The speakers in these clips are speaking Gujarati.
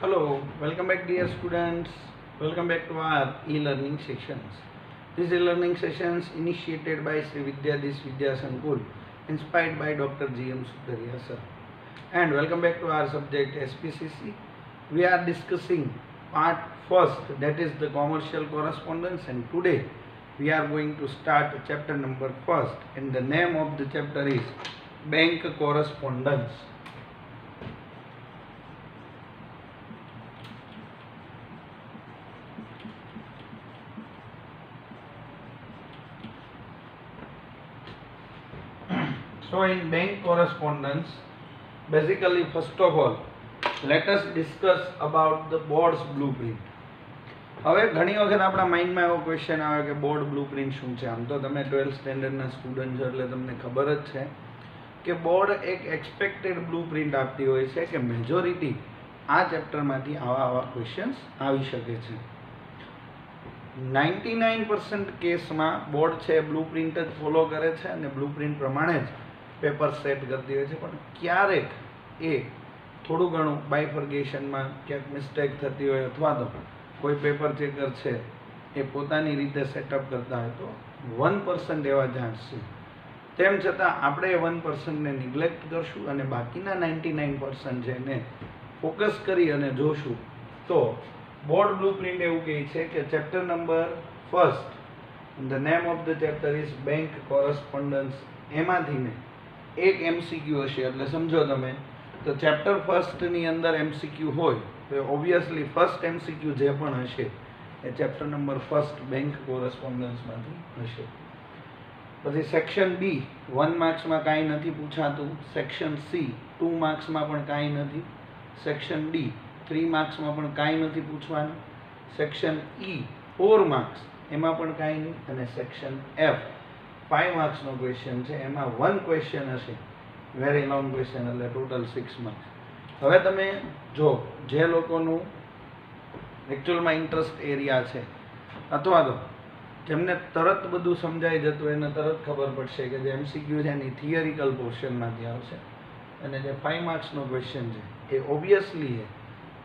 Hello, welcome back dear students. Welcome back to our e-learning sessions. These e-learning sessions initiated by Sri Vidyadis Vidya Sankul, inspired by Dr. G.M. Sudaria sir. And welcome back to our subject SPCC. We are discussing part first, that is the commercial correspondence, and today we are going to start chapter number first, and the name of the chapter is bank correspondence. So in bank correspondence, basically first of all, let us discuss about the board's blueprint. હવે ઘણી વખત આપણા માઇન્ડમાં એવો ક્વેશ્ચન આવે કે બોર્ડ બ્લુપ્રિન્ટ શું છે. આમ તો તમે 12th સ્ટેન્ડર્ડના સ્ટુડન્ટ છો એટલે તમને ખબર જ છે કે બોર્ડ એક એક્સપેક્ટેડ બ્લુપ્રિન્ટ આપતી હોય છે કે મેજોરિટી આ ચેપ્ટરમાંથી આવા ક્વેશ્ચન્સ આવી શકે છે. 99% કેસમાં બોર્ડ છે બ્લુપ્રિન્ટ જ ફોલો કરે છે અને બ્લુપ્રિન્ટ પ્રમાણે જ પેપર સેટ કરતી હોય છે, પણ ક્યારેક એ થોડું ઘણું બાયફર્ગેશનમાં ક્યાંક મિસ્ટેક થતી હોય અથવા તો કોઈ પેપર ચેકર છે એ પોતાની રીતે સેટઅપ કરતા હોય તો 1% એવા ચાન્સ છે. તેમ છતાં આપણે એ 1%ને નિગ્લેક્ટ કરશું અને બાકીના 99% છે એને ફોકસ કરી અને જોશું. તો બોર્ડ બ્લુપ્રિન્ટ એવું કહે છે કે chapter number first, the name of the chapter is bank correspondence, એમાંથીને એક એમસીક્યુ હશે. એટલે સમજો તમે તો ચેપ્ટર ફર્સ્ટની અંદર એમસીક્યુ હોય તો ઓબ્વિયસલી ફર્સ્ટ એમસીક્યુ જે પણ હશે એ ચેપ્ટર નંબર ફર્સ્ટ બેંક કોરસ્પોન્ડન્સમાંથી હશે. પછી સેક્શન બી 1 માર્ક્સમાં કાંઈ નથી પૂછાતું, સેક્શન સી 2 માર્ક્સમાં પણ કાંઈ નથી, સેક્શન ડી 3 માર્ક્સમાં પણ કાંઈ નથી પૂછવાનું, સેક્શન ઈ 4 માર્ક્સ એમાં પણ કાંઈ નહીં, અને સેક્શન એફ 5 માર્ક્સનો ક્વેશ્ચન છે એમાં 1 ક્વેશ્ચન હશે, વેરી લોંગ ક્વેશ્ચન, એટલે ટોટલ 6 માર્ક્સ. હવે તમે જો જે લોકોનું એકચ્યુઅલમાં ઇન્ટરેસ્ટ એરિયા છે અથવા તો જેમને તરત બધું સમજાઈ જતું એને તરત ખબર પડશે કે જે એમસીક્યુ છે એની થિયરિકલ પોર્શનમાંથી આવશે અને જે 5 માર્ક્સનો ક્વેશ્ચન છે એ ઓબ્વિયસલી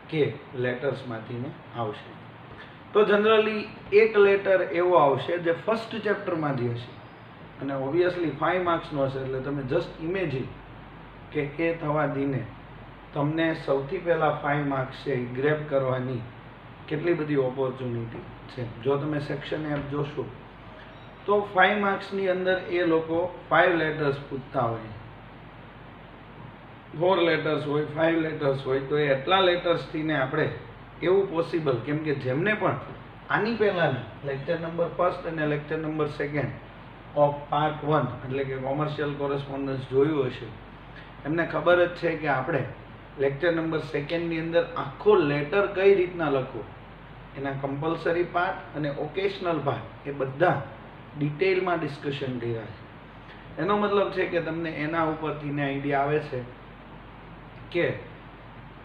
કે લેટર્સમાંથીને આવશે. તો જનરલી એક લેટર એવો આવશે જે ફર્સ્ટ ચેપ્ટરમાંથી હશે અને ઓબ્વિયસલી 5 માર્ક્સનો હશે, એટલે તમે જસ્ટ ઇમેજિન કે એ થવાથીને તમને સૌથી પહેલાં 5 માર્ક્સ છે એ ગ્રેબ કરવાની કેટલી બધી ઓપોર્ચ્યુનિટી છે. જો તમે સેક્શન એફ જોશો તો 5 માર્ક્સની અંદર એ લોકો 5 લેટર્સ પૂછતા હોય, 4 લેટર્સ હોય, 5 લેટર્સ હોય, તો એ એટલા લેટર્સથી ને આપણે એવું પોસિબલ, કેમ કે જેમને પણ આની પહેલાંના લેક્ચર નંબર ફર્સ્ટ અને lecture number second of part 1 એટલે કે કોમર્શિયલ કોરસ્પોન્ડન્સ જોયું હશે એમને ખબર જ છે કે આપણે લેક્ચર નંબર સેકન્ડની અંદર આખો લેટર કઈ રીતના લખવો, એના કમ્પલસરી પાર્ટ અને ઓકેશનલ પાર્ટ એ બધા ડિટેલમાં ડિસ્કશન કર્યા છે. એનો મતલબ છે કે તમને એના ઉપરથીને આઈડિયા આવે છે કે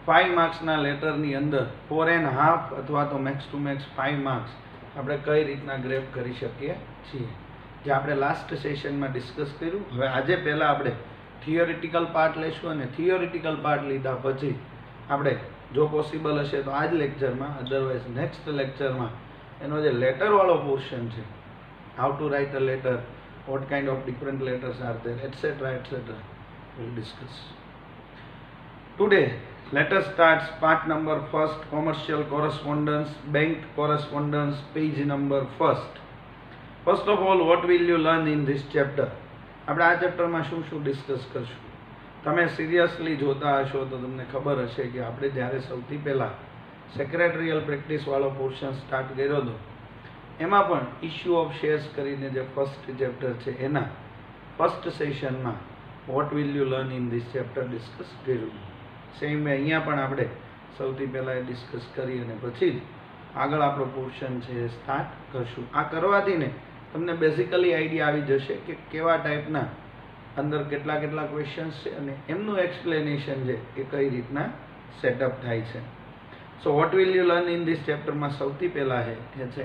5 માર્ક્સના લેટરની અંદર 4.5 અથવા તો મેક્સ ટુ મેક્સ 5 માર્ક્સ આપણે કઈ રીતના ગ્રેબ કરી શકીએ છીએ, જે આપણે લાસ્ટ સેશનમાં ડિસ્કસ કર્યું. હવે આજે પહેલાં આપણે થિયોરિટિકલ પાર્ટ લઈશું અને થિયોરિટિકલ પાર્ટ લીધા પછી આપણે જો પોસિબલ હશે તો આ જ લેક્ચરમાં, અધરવાઇઝ નેક્સ્ટ લેક્ચરમાં એનો જે લેટરવાળો પોર્શન છે, how to write a letter, what kind of different letters are there, etcetera etcetera, will discuss. Today let us start part number first, commercial correspondence, bank correspondence, page number first. First of all, what will you learn in this chapter? આપણે આ ચેપ્ટરમાં શું શું ડિસ્કસ કરશું. તમે સિરિયસલી જોતા હશો તો તમને ખબર હશે કે આપણે જ્યારે સૌથી પહેલાં સેક્રેટરીયલ પ્રેક્ટિસવાળો પોર્શન સ્ટાર્ટ કર્યો હતો એમાં પણ ઇશ્યુ ઓફ શેર્સ કરીને જે ફર્સ્ટ ચેપ્ટર છે એના ફર્સ્ટ સેશનમાં vote will you learn in this chapter discuss કર્યું. સેમ વે અહીંયા પણ આપણે સૌથી પહેલાં એ ડિસ્કસ કરી અને પછી જ આગળ આપણો પોર્શન છે એ સ્ટાર્ટ કરશું. આ કરવાથી ને તમને બેઝિકલી આઈડિયા આવી જશે કે કેવા ટાઈપના અંદર કેટલા ક્વેશ્ચન્સ છે અને એમનું એક્સપ્લેનેશન છે એ કઈ રીતના સેટઅપ થાય છે. So what will you learn in this ચેપ્ટરમાં સૌથી પહેલાં એ છે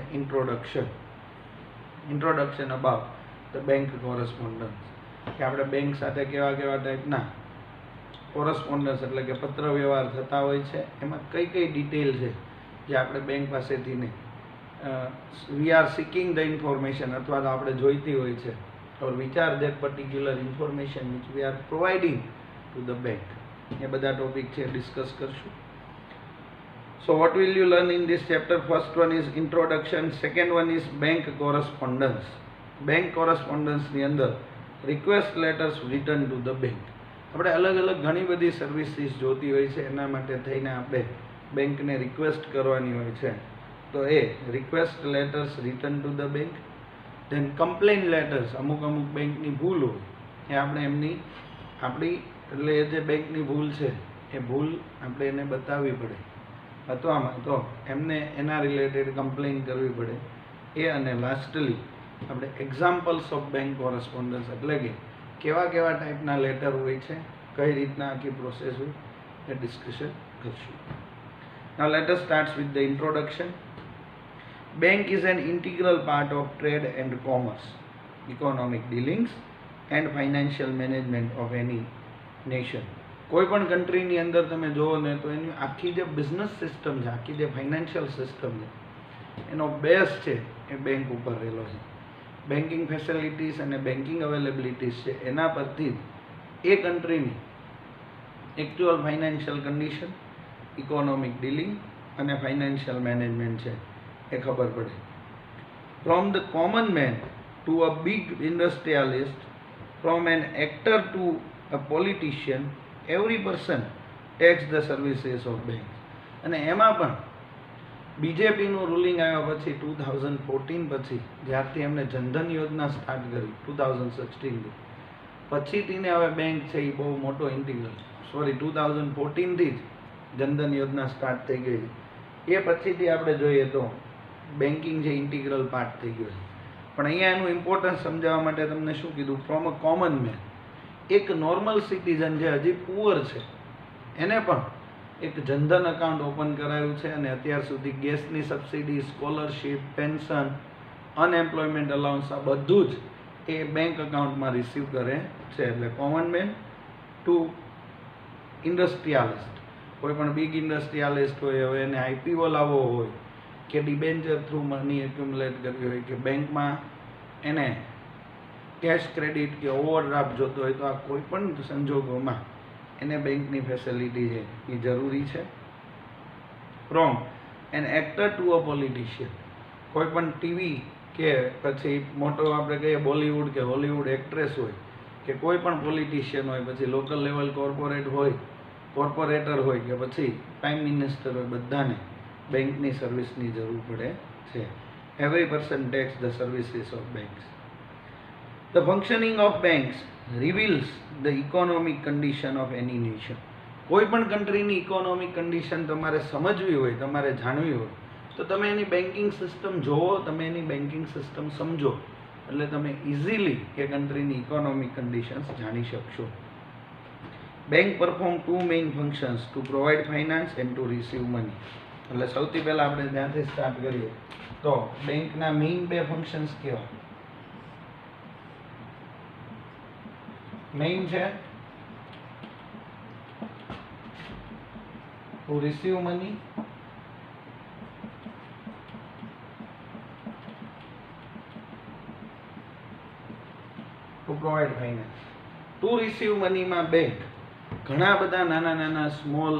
introduction about the bank correspondence, કે આપણે બેંક સાથે કેવા ટાઈપના કોરસ્પોન્ડન્સ એટલે કે પત્ર વ્યવહાર થતા હોય છે, એમાં કઈ કઈ ડિટેલ છે જે આપણે બેંક પાસેથી નહીં we are seeking the information અથવા તો આપણે જોઈતી હોય છે, or which are that particular information which we are providing to the bank, એ બધા ટોપિક છે ડિસ્કસ કરશું. So what will you learn in this chapter? First one is introduction, second one is bank correspondence. Bank correspondence ની અંદર request letters written to the bank. આપણે અલગ અલગ ઘણી બધી સર્વિસીસ જોતી હોય છે, એના માટે થઈને આપણે બેંકને રિક્વેસ્ટ કરવાની હોય છે, તો એ request letters return to the bank. Then complaint letters, અમુક અમુક બેંકની ભૂલ હોય એ આપણે આપણી એટલે એ જે બેંકની ભૂલ છે એ ભૂલ આપણે એને બતાવવી પડે બતાવવામાં, તો એમને એના રિલેટેડ કમ્પ્લેન કરવી પડે એ. અને લાસ્ટલી આપણે એક્ઝામ્પલ્સ ઓફ બેંક કોરસ્પોન્ડન્સ એટલે કે કેવા કેવા ટાઈપના લેટર હોય છે, કઈ રીતના આખી પ્રોસેસ હોય એ ડિસ્કશન કરશું. Now let us start with the introduction. Bank is an integral part of trade and commerce, economic dealings and financial management of any nation. કોઈ પણ કન્ટ્રીની અંદર તમે જુઓ ને તો એની આખી જે બિઝનેસ સિસ્ટમ છે, આખી જે ફાઇનાન્શિયલ સિસ્ટમ છે, એનો બેઝ છે એ બેંક ઉપર રહેલો છે. બેન્કિંગ ફેસિલિટીઝ અને બેન્કિંગ અવેલેબિલિટીઝ છે એના પરથી જ એ કન્ટ્રીની actual financial condition, economic dealing અને ફાઇનાન્શિયલ મેનેજમેન્ટ છે એ ખબર પડે. From the common man to a big industrialist, from an actor to a politician, every person takes the services of bank. અને એમાં પણ બીજેપીનું રૂલિંગ આવ્યા પછી 2014 પછી જ્યારથી એમને જનધન યોજના સ્ટાર્ટ કરી 2016 પછીથી ને હવે બેંક છે એ બહુ મોટો ઇન્ટિગ્રલ 2014 થી જ જનધન યોજના સ્ટાર્ટ થઈ ગઈ છે. એ પછીથી આપણે જોઈએ તો બેન્કિંગ છે ઇન્ટિગ્રલ પાર્ટ થઈ ગયો છે. પણ અહીંયા એનું ઇમ્પોર્ટન્સ સમજાવવા માટે તમને શું કીધું, ફ્રોમ અ કોમન મેન, એક નોર્મલ સિટીઝન જે હજી પુઅર છે એને પણ એક જનધન અકાઉન્ટ ઓપન કરાયું છે, અને અત્યાર સુધી ગેસની subsidy, scholarship, pension, unemployment allowance આ બધું જ એ બેંક અકાઉન્ટમાં રિસીવ કરે છે. એટલે કોમન મેન ટુ ઇન્ડસ્ટ્રીયાલિસ્ટ, કોઈ પણ બિગ ઇન્ડસ્ટ્રીયાલિસ્ટ હોય, હવે એને આઈપીઓ લાવવો હોય કે ડિબેન્ચર થ્રુ મની એક્યુમ્યુલેટ કરવી હોય કે બેંકમાં એને કેશ ક્રેડિટ કે ઓવરડ્રાફ્ટ જોતો હોય, તો આ કોઈ પણ સંજોગોમાં એને બેંકની ફેસિલિટી છે એ જરૂરી છે. From an actor to a politician, કોઈ પણ ટીવી કે પછી મોટો આપણે કહીએ બોલિવૂડ કે હોલિવૂડ એક્ટ્રેસ હોય કે કોઈ પણ પોલિટિશિયન હોય, પછી લોકલ લેવલ કોર્પોરેટર હોય કે પછી પ્રાઇમ મિનિસ્ટર હોય, બધાને બેંકની સર્વિસની જરૂર પડે છે. Every person takes the services of banks. The functioning of banks reveals the economic condition of any nation. કોઈ પણ કન્ટ્રીની ઇકોનોમિક કન્ડિશન તમારે સમજવી હોય, તમારે જાણવી હોય, તો તમે એની બેન્કિંગ સિસ્ટમ જોવો, તમે એની બેન્કિંગ સિસ્ટમ સમજો, એટલે તમે ઇઝીલી એ કન્ટ્રીની ઇકોનોમિક કન્ડિશન્સ જાણી શકશો. Bank perform two main functions, to provide finance and to receive money. એટલે સૌથી પહેલાં આપણે ત્યાંથી સ્ટાર્ટ કરીએ તો બેંકના મેઇન બે ફંક્શન્સ કેવા? મેઇન છે to receive money to provide finance. To receive મનીમાં બેંક ઘણા બધા નાના નાના સ્મોલ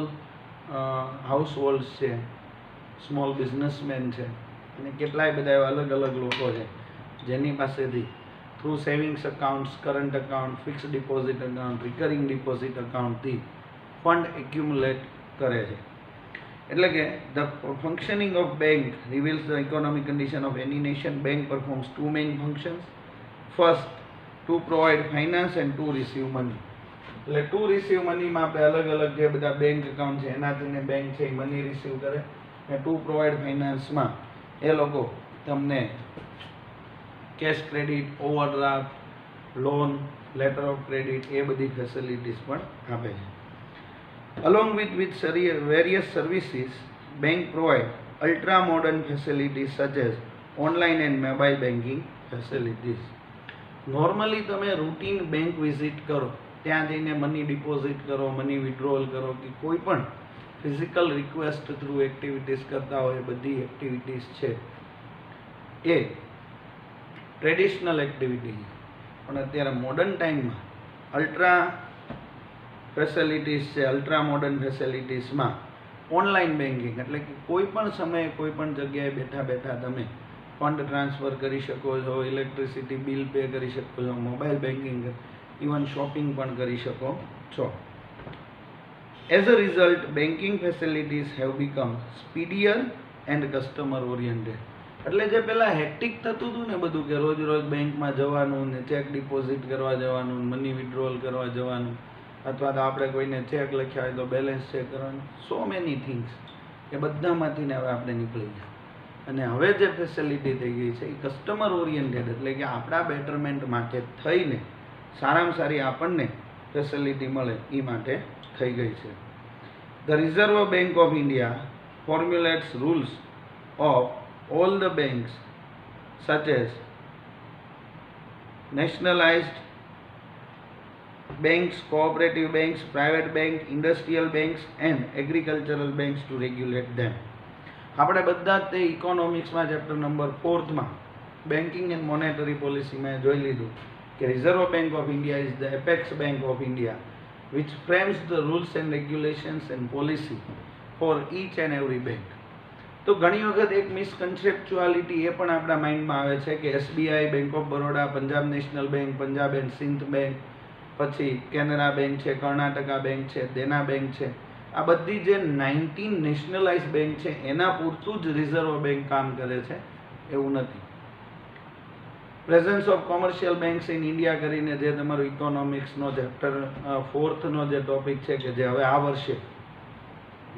હાઉસ હોલ્ડ છે, સ્મોલ બિઝનેસમેન છે, અને કેટલાય બધા એવા અલગ અલગ લોકો છે જેની પાસેથી through savings accounts, current account, fixed deposit account, recurring deposit અકાઉન્ટથી ફંડ એક્યુમ્યુલેટ કરે છે. એટલે કે the functioning of bank reveals the economic condition of any nation. Bank performs two main functions. First, to provide finance and to receive money. એટલે ટુ રિસીવ મનીમાં આપણે અલગ અલગ જે બધા બેંક એકાઉન્ટ છે એનાથી બેંક છે એ મની રિસીવ કરે, અને ટુ પ્રોવાઇડ ફાઇનાન્સમાં એ લોકો તમને cash credit, overdraft, loan, letter of credit એ બધી ફેસિલિટીઝ પણ આપે છે. Along with various services, bank provide ultra modern facilities such as online and mobile banking facilities. Normally તમે રૂટીન બેંક વિઝિટ કરો ત્યાં જઈને મની ડિપોઝિટ કરો, મની વિડ્રોવલ કરો કે કોઈ પણ ફિઝિકલ રિક્વેસ્ટ થ્રુ એક્ટિવિટીઝ કરતા હોય, બધી એક્ટિવિટીઝ છે એ ટ્રેડિશનલ એક્ટિવિટી છે. પણ અત્યારે મોડર્ન ટાઈમમાં અલ્ટ્રા ફેસિલિટીઝ છે, અલ્ટ્રા મોડર્ન ફેસિલિટીઝમાં ઓનલાઈન બેન્કિંગ, એટલે કે કોઈ પણ સમયે કોઈ પણ જગ્યાએ બેઠા બેઠા તમે ફંડ ટ્રાન્સફર કરી શકો છો, ઇલેક્ટ્રિસિટી બિલ પે કરી શકો છો, મોબાઈલ બેન્કિંગ, ઇવન શોપિંગ પણ કરી શકો છો. As a result banking facilities have become speedier and customer oriented. એટલે જે પહેલાં હેક્ટિક થતું હતું ને બધું, કે રોજ રોજ બેંકમાં જવાનું ને ચેક ડિપોઝિટ કરવા જવાનું, મની વિડ્રોવલ કરવા જવાનું, અથવા તો આપણે કોઈને ચેક લખ્યા હોય તો બેલેન્સ ચેક કરવાનું, સો મેની થિંગ્સ, એ બધામાંથી ને હવે આપણે નીકળી ગયા. અને હવે જે ફેસિલિટી થઈ ગઈ છે એ કસ્ટમર ઓરિએન્ટેડ, એટલે કે આપણા બેટરમેન્ટ માટે થઈને સારામાં સારી આપણને ફેસિલિટી મળે એ માટે થઈ ગઈ છે. The reserve bank of India formulates rules of all the banks such as nationalized banks, cooperative banks, private bank, industrial banks and agricultural banks to regulate them. આપણે બધા જ તે ઇકોનોમિક્સમાં ચેપ્ટર નંબર 4માં બેન્કિંગ એન્ડ મોનેટરી પોલિસીમાં જોઈ લીધું કે reserve bank of India is the apex bank of India which frames the rules and regulations and policy for each and every bank. તો ઘણી વખત એક મિસકન્સેપ્ચ્યુઆલિટી એ પણ આપણા માઇન્ડમાં આવે છે કે SBI, Bank of Baroda, Punjab National Bank, Punjab and Sindh Bank, પછી કેનરા બેંક છે, કર્ણાટકા બેંક છે, દેના બેંક છે, આ બધી જે 19 નેશનલાઇઝ બેંક છે એના પૂરતું જ રિઝર્વ બેંક કામ કરે છે એવું નથી. Presence of commercial banks in India કરીને જે તમારું ઇકોનોમિક્સનો ચેપ્ટર 4નો જે ટોપિક છે કે જે હવે આ વર્ષે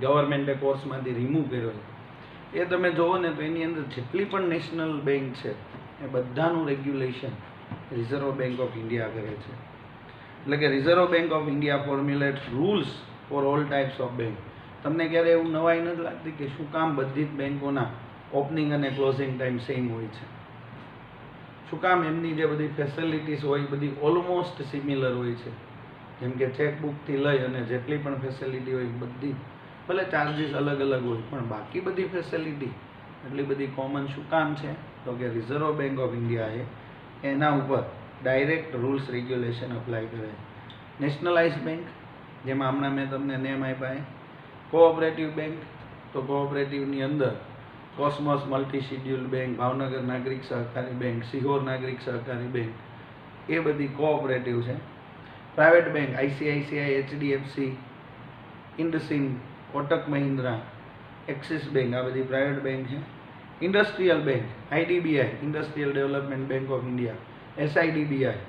ગવર્મેન્ટે કોર્સમાંથી રિમૂવ કર્યો છે, એ તમે જુઓ ને તો એની અંદર જેટલી પણ નેશનલ બેંક છે એ બધાનું regulation reserve bank of India કરે છે. એટલે કે reserve bank of India formulate rules for all types of bank. તમને ક્યારે એવું નવાઈ નથી લાગતી કે શું કામ બધી જ બેંકોના ઓપનિંગ અને ક્લોઝિંગ ટાઈમ સેમ હોય છે? શું કામ એમની જે બધી ફેસિલિટીઝ હોય એ બધી ઓલમોસ્ટ સિમિલર હોય છે? જેમ કે ચેકબુકથી લઈ અને જેટલી પણ ફેસિલિટી હોય બધી, ભલે ચાર્જીસ અલગ અલગ હોય પણ બાકી બધી ફેસિલિટી એટલી બધી કોમન શું કામ છે? તો કે રિઝર્વ બેંક ઓફ ઇન્ડિયાએ એના ઉપર ડાયરેક્ટ રૂલ્સ રેગ્યુલેશન અપ્લાય કરે. નેશનલાઇઝ બેંક, જેમાં હમણાં મેં તમને નેમ આપ્યા, કોઓપરેટિવ બેંક, તો કોઓપરેટિવની અંદર cosmos multi scheduled bank, Bhavnagar નાગરિક સહકારી બેંક, સિહોર નાગરિક સહકારી બેંક, એ બધી કોઓપરેટિવ છે. Private bank ICICI, HDFC, IndusInd, Kotak Mahindra, Axis bank, આ બધી પ્રાઇવેટ બેંક છે. Industrial bank IDBI, industrial development bank of India, SIDBI,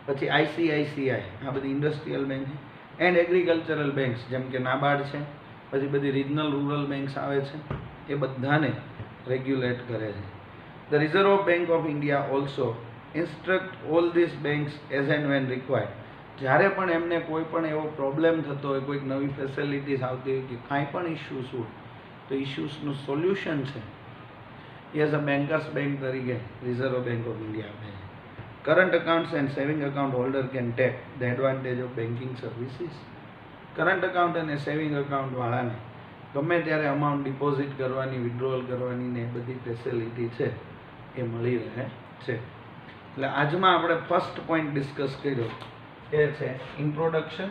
પછી આઈસીઆઈસીઆઈ, આ બધી ઇન્ડસ્ટ્રીયલ બેંક છે. એન્ડ એગ્રીકલ્ચરલ બેંક્સ જેમ કે નાબાર્ડ છે, પછી બધી રિજનલ રૂરલ બેંક્સ આવે છે, એ બધાને રેગ્યુલેટ કરે છે. The reserve bank of India also instruct all this banks as and when required. જ્યારે પણ એમને કોઈ પણ એવો પ્રોબ્લેમ થતો હોય, કોઈક નવી ફેસિલિટીઝ આવતી હોય કે કાંઈ પણ ઇશ્યુઝ હોય, તો ઇશ્યુઝનું સોલ્યુશન છે એઝ અ બેન્કર્સ બેંક તરીકે રિઝર્વ બેંક ઓફ ઇન્ડિયા આપે છે. Current accounts and saving account holder can take the advantage of banking services. Current account અને સેવિંગ અકાઉન્ટવાળાને ગમે ત્યારે અમાઉન્ટ ડિપોઝિટ કરવાની, વિડ્રોવલ કરવાની ને એ બધી ફેસિલિટી છે એ મળી રહે છે. એટલે આજમાં આપણે ફર્સ્ટ પોઈન્ટ ડિસ્કસ કર્યો એ છે introduction.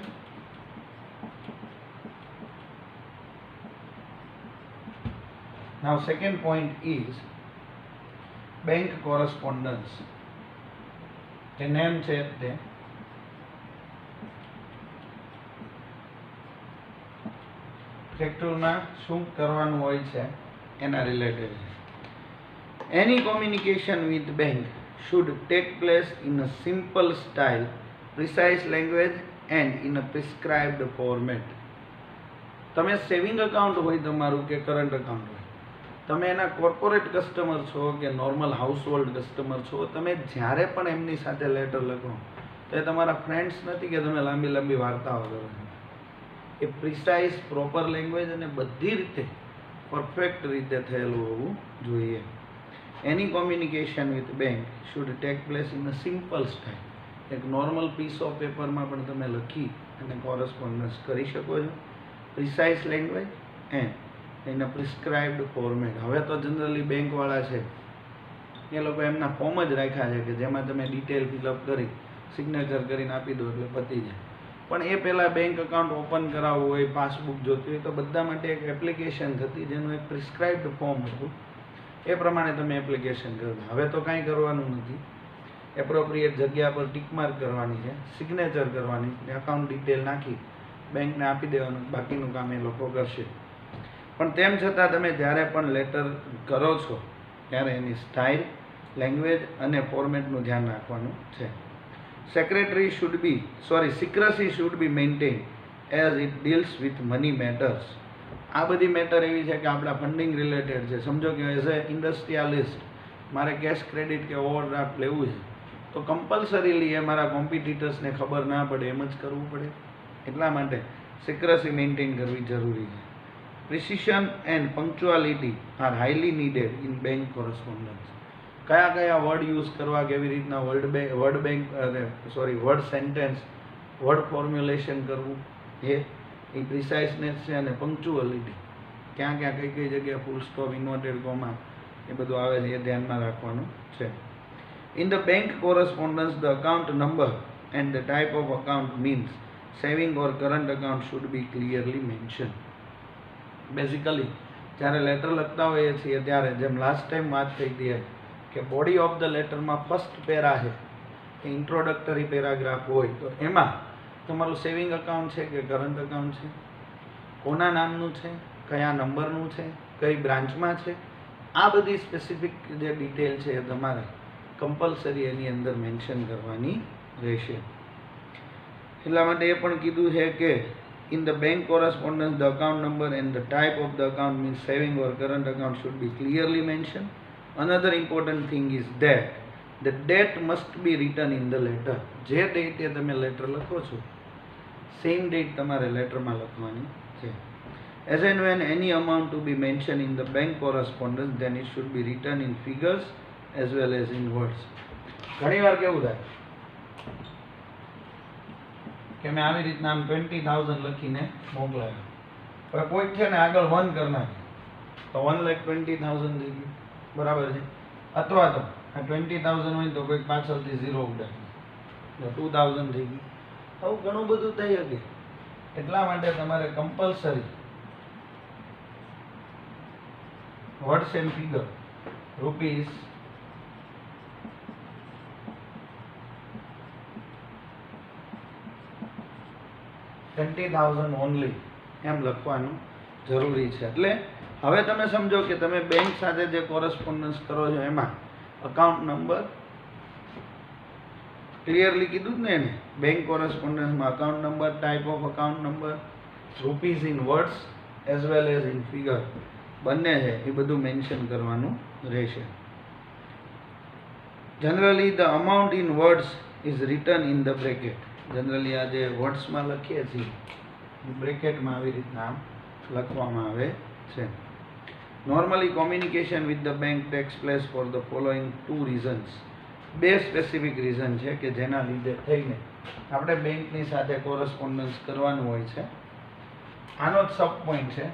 Now second point is bank correspondence. જે નેમ છે તે ફેક્ટરમાં શું કરવાનું હોય છે એના રિલેટેડ છે. Any communication with bank should take place in a simple style, precise language and in a prescribed format. તમે સેવિંગ અકાઉન્ટ હોય તમારું કે કરંટ અકાઉન્ટ હોય, તમે એના કોર્પોરેટ કસ્ટમર છો કે નોર્મલ હાઉસહોલ્ડ કસ્ટમર છો, તમે જ્યારે પણ એમની સાથે લેટર લખો તો એ તમારા ફ્રેન્ડ્સ નથી કે તમે લાંબી લાંબી વાર્તાઓ કરો. એ પ્રિસાઇઝ, પ્રોપર લેંગ્વેજ અને બધી રીતે પરફેક્ટ રીતે થયેલું હોવું જોઈએ. એની communication with bank should take place in a simple style. એક નોર્મલ પીસ ઓફ પેપરમાં પણ તમે લખી અને કોરસ્પોન્ડન્સ કરી શકો છો. પ્રિસાઇઝ લેંગ્વેજ એન્ડ એના પ્રિસ્ક્રાઇબ્ડ ફોર્મેટ. હવે તો જનરલી બેંકવાળા છે એ લોકો એમના ફોર્મ જ રાખ્યા છે કે જેમાં તમે ડિટેલ ફિલઅપ કરી સિગ્નેચર કરીને આપી દો એટલે પતી જાય. પણ એ પહેલાં બેંક એકાઉન્ટ ઓપન કરાવવું હોય, પાસબુક જોતી હોય તો બધા માટે એક એપ્લિકેશન હતી જેનું એક પ્રિસ્ક્રાઇબ્ડ ફોર્મ હતું. એ પ્રમાણે તમે એપ્લિકેશન કરો. હવે તો કાંઈ કરવાનું નથી. એપ્રોપ્રિએટ જગ્યા પર ટિક માર્ક કરવાની છે, સિગ્નેચર કરવાની, એકાઉન્ટ ડિટેલ નાખી બેંકને આપી દેવાનું, બાકીનું કામ એ લોકો કરશે. પણ તેમ છતાં તમે જ્યારે પણ લેટર કરો છો ત્યારે એની સ્ટાઇલ, લેંગ્વેજ અને ફોર્મેટનું ધ્યાન રાખવાનું છે. Secrecy should be maintain as it deals with money matters. આ બધી મેટર એવી છે કે આપણા ફંડિંગ રિલેટેડ છે. સમજો કે એઝ એ ઇન્ડસ્ટ્રીયાલિસ્ટ મારે કેશ ક્રેડિટ કે ઓવરડ્રાફ્ટ લેવું છે તો કમ્પલસરીલી એ મારા કોમ્પિટિટર્સને ખબર ના પડે એમ જ કરવું પડે. એટલા માટે સિક્રસી મેન્ટેન કરવી જરૂરી છે. Precision and punctuality are highly needed in bank correspondence. કયા કયા વર્ડ યુઝ કરવા, કેવી રીતના વર્ડ સેન્ટેન્સ, વર્ડ ફોર્મ્યુલેશન કરવું, એ પ્રિસાઇઝનેસ છે. અને પંક્ચ્યુઅલિટી, ક્યાં ક્યાં કઈ કઈ જગ્યાએ ફૂલ સ્ટોપ, ઇન્વર્ટેડ કોમા એ બધું આવે છે એ ધ્યાનમાં રાખવાનું છે. In the bank correspondence the account number and the type of account means saving or current account should be clearly mention. Basically જ્યારે લેટર લખતા હોઈએ છીએ ત્યારે જેમ લાસ્ટ ટાઈમ વાત થઈ હતી કે બોડી ઓફ ધ લેટરમાં ફર્સ્ટ પેરા છે કે ઇન્ટ્રોડક્ટરી પેરાગ્રાફ હોય તો એમાં તમારું સેવિંગ અકાઉન્ટ છે કે કરંટ અકાઉન્ટ છે, કોના નામનું છે, કયા નંબરનું છે, કઈ બ્રાન્ચમાં છે, આ બધી સ્પેસિફિક જે ડિટેલ છે એ તમારે કમ્પલસરી એની અંદર મેન્શન કરવાની રહેશે. એટલા માટે એ પણ કીધું છે કે in the bank correspondence the account number and the type of the account means saving or current account should be clearly mentioned. Another important thing is that the date must be written in the letter. જે ડેટે તમે લેટર લખો છો સેમ ડેટ તમારે લેટરમાં લખવાની છે. As and when any amount to be mentioned in the bank correspondence then it should be written in figures as well as in words. ઘણી વાર કેવું થાય કે મેં આવી રીતના આમ 20,000 લખીને મોકલાયો, હવે કોઈ છે ને આગળ 1 કરી નાખે તો 1,20,000 થઈ ગયું, બરાબર છે. અથવા તો આ 20,000 હોય તો કોઈક પાછળથી 0 ઉડાડી તો 2,000 થઈ ગયું. આવું ઘણું બધું થઈ શકે. એટલા માટે તમારે compulsory words and figure rupees $20,000 only એમ લખવાનું જરૂરી છે. એટલે હવે તમે સમજો કે તમે બેંક સાથે જે કોરસ્પોન્ડન્સ કરો છો એમાં અકાઉન્ટ નંબર ક્લિયરલી કીધું જ ને એને. બેંક કોરસ્પોન્ડન્સમાં account number, type of account number, rupees in words as well as in figure બંને છે એ બધું મેન્શન કરવાનું રહેશે. Generally the amount in words is written in the bracket. Generally આ જે વર્ડ્સમાં લખીએ છીએ બ્રેકેટમાં આવી રીતના લખવામાં આવે છે. Normally communication with the bank tax place for the following 2 reasons. 2 specific reason છે કે જેના લીધે થઈને આપણે બેંકની સાથે કોરસ્પોન્ડન્સ કરવાનું હોય છે. આનો જ સબ પોઈન્ટ છે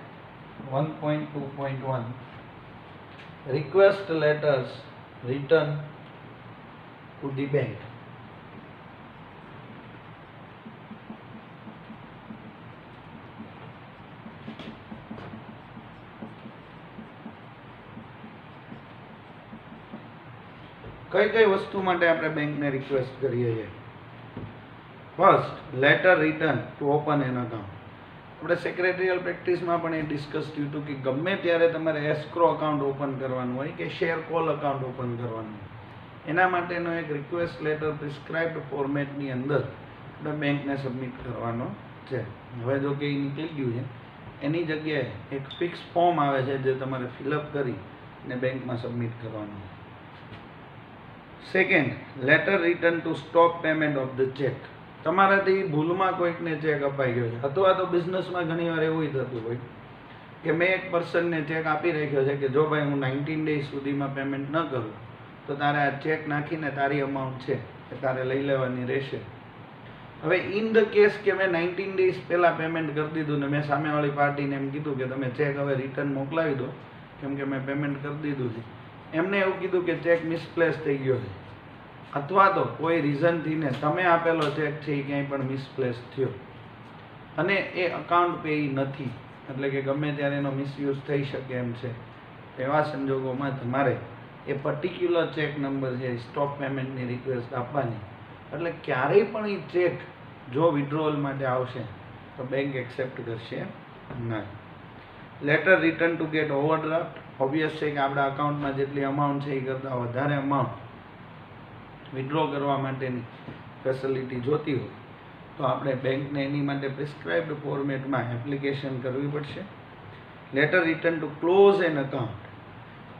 1.2.1 request letters return to the bank. કઈ કઈ વસ્તુ માટે આપણે બેંકને રિક્વેસ્ટ કરીએ છીએ? First, letter return to open an account. આપણે સેક્રેટરીયલ પ્રેક્ટિસમાં પણ એ ડિસ્કસ થયું હતું કે ગમે ત્યારે તમારે એસ્ક્રો અકાઉન્ટ ઓપન કરવાનું હોય કે શેર કોલ અકાઉન્ટ ઓપન કરવાનું હોય એના માટેનો એક રિક્વેસ્ટ લેટર પ્રિસ્ક્રાઇબ્ડ ફોર્મેટની અંદર આપણે બેંકને સબમિટ કરવાનો છે. હવે જો કે એ નીકળી ગયું છે એની જગ્યાએ એક ફિક્સ ફોર્મ આવે છે જે તમારે ફિલઅપ કરી અને બેંકમાં સબમિટ કરવાનું. Second, letter return to stop payment of the check. તમારાથી ભૂલમાં કોઈકને ચેક અપાઈ ગયો છે અથવા તો બિઝનેસમાં ઘણીવાર એવું થતું હોય કે મેં એક પર્સનને ચેક આપી રાખ્યો છે કે જો ભાઈ હું 19 ડેઝ સુધીમાં પેમેન્ટ ન કરું તો તારે આ ચેક નાખીને તારી અમાઉન્ટ છે કે તારે લઈ લેવાની રહેશે. હવે ઇન ધ કેસ કે મેં 19 days પહેલાં પેમેન્ટ કરી દીધું ને મેં સામેવાળી પાર્ટીને એમ કીધું કે તમે ચેક હવે રિટર્ન મોકલાવી દો કેમ કે મેં પેમેન્ટ કરી દીધું છે, એમને એવું કીધું કે ચેક મિસપ્લેસ થઈ ગયો છે, અથવા તો કોઈ રીઝનથી ને તમે આપેલો ચેક છે એ ક્યાંય પણ મિસપ્લેસ થયો અને એ અકાઉન્ટ પેઈ નથી, એટલે કે ગમે ત્યારે એનો મિસયુઝ થઈ શકે એમ છે, એવા સંજોગોમાં તમારે એ પર્ટિક્યુલર ચેક નંબર છે સ્ટોપ પેમેન્ટની રિક્વેસ્ટ આપવાની. એટલે ક્યારેય પણ એ ચેક જો વિડ્રોવલ માટે આવશે તો બેંક એક્સેપ્ટ કરશે નહીં. Letter return two gate overdraft. Obvious છે કે આપણા અકાઉન્ટમાં જેટલી અમાઉન્ટ છે એ કરતાં વધારે અમાઉન્ટ વિડ્રો કરવા માટેની ફેસિલિટી જોતી હોય તો આપણે બેંકને એની માટે પ્રિસ્ક્રાઇબ્ડ ફોર્મેટમાં એપ્લિકેશન કરવી પડશે. Letter return to close an account.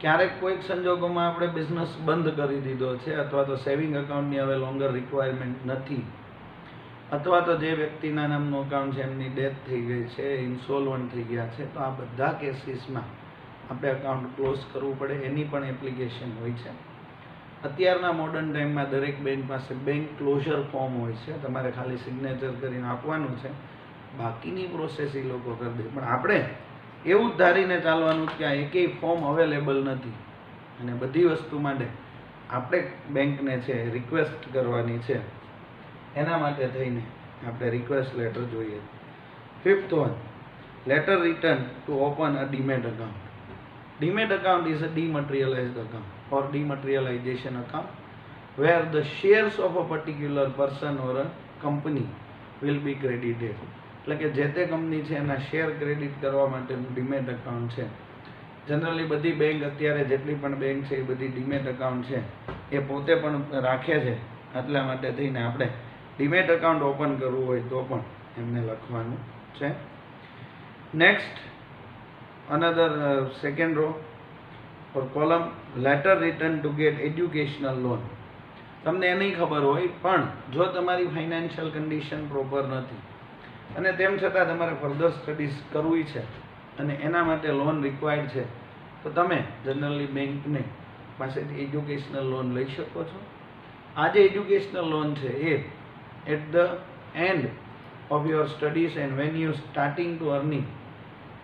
ક્યારેક કોઈક સંજોગોમાં આપણે બિઝનેસ બંધ કરી દીધો છે અથવા તો સેવિંગ અકાઉન્ટની હવે લોંગર રિક્વાયરમેન્ટ નથી, અથવા તો જે વ્યક્તિના નામનું અકાઉન્ટ છે એમની ડેથ થઈ ગઈ છે, ઇન્સોલ્વન્ટ થઈ ગયા છે, તો આ બધા કેસીસમાં આપણે અકાઉન્ટ ક્લોઝ કરવું પડે, એની પણ એપ્લિકેશન હોય છે. અત્યારના મોડર્ન ટાઈમમાં દરેક બેંક પાસે બેંક ક્લોઝર ફોર્મ હોય છે, તમારે ખાલી સિગ્નેચર કરીને આપવાનું છે, બાકીની પ્રોસેસ એ લોકો કરી દે. પણ આપણે એવું જ ધારીને ચાલવાનું કે આ એકેય ફોર્મ અવેલેબલ નથી અને બધી વસ્તુ માટે આપણે બેંકને છે રિક્વેસ્ટ કરવાની છે, એના માટે થઈને આપણે રિક્વેસ્ટ લેટર જોઈએ. 5th one, letter return to open a demat account. Demat account is a dematerialized account or dematerialization account where the shares of a particular person or a company will be credited. એટલે કે જે તે કંપની છે એના શેર ક્રેડિટ કરવા માટેનું ડીમેટ અકાઉન્ટ છે. જનરલી બધી બેંક અત્યારે જેટલી પણ બેંક છે એ બધી ડીમેટ અકાઉન્ટ છે એ પોતે પણ રાખે છે, એટલા માટે થઈને આપણે ડીમેટ અકાઉન્ટ ઓપન કરવું હોય તો પણ એમને લખવાનું છે. Next another second row or column, letter written to get educational loan. તમને એ નહીં ખબર હોય પણ જો તમારી ફાઇનાન્શિયલ કન્ડિશન પ્રોપર નથી અને તેમ છતાં તમારે ફર્ધર સ્ટડીઝ કરવી છે અને એના માટે લોન રિક્વાયર્ડ છે તો તમે જનરલી બેંકને પાસેથી એજ્યુકેશનલ લોન લઈ શકો છો. આ જે એજ્યુકેશનલ લોન છે એ at the end of your studies and when you starting to earning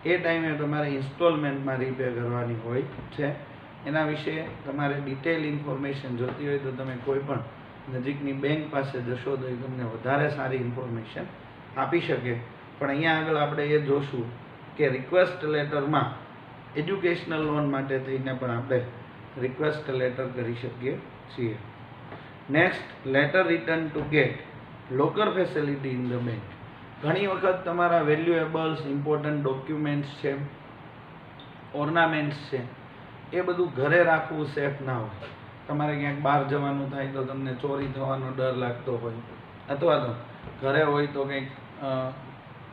એ ટાઈમે તમારે ઇન્સ્ટોલમેન્ટમાં રીપે કરવાની હોય છે. એના વિશે તમારે ડિટેલ ઇન્ફોર્મેશન જોતી હોય તો તમે કોઈ પણ નજીકની બેંક પાસે જશો તો એ તમને વધારે સારી ઇન્ફોર્મેશન આપી શકે. પણ અહીંયા આગળ આપણે એ જોશું કે રિક્વેસ્ટ લેટરમાં એજ્યુકેશનલ લોન માટે થઈને પણ આપણે રિક્વેસ્ટ લેટર કરી શકીએ છીએ. Next, letter return two gate locker facility in the bank. ઘણી વખત તમારા વેલ્યુએબલ્સ, ઇમ્પોર્ટન્ટ ડોક્યુમેન્ટ્સ છે, ઓર્નામેન્ટ્સ છે, એ બધું ઘરે રાખવું સેફ ના હોય. તમારે ક્યાંક બહાર જવાનું થાય તો તમને ચોરી થવાનો ડર લાગતો હોય, અથવા તો ઘરે હોય તો કંઈક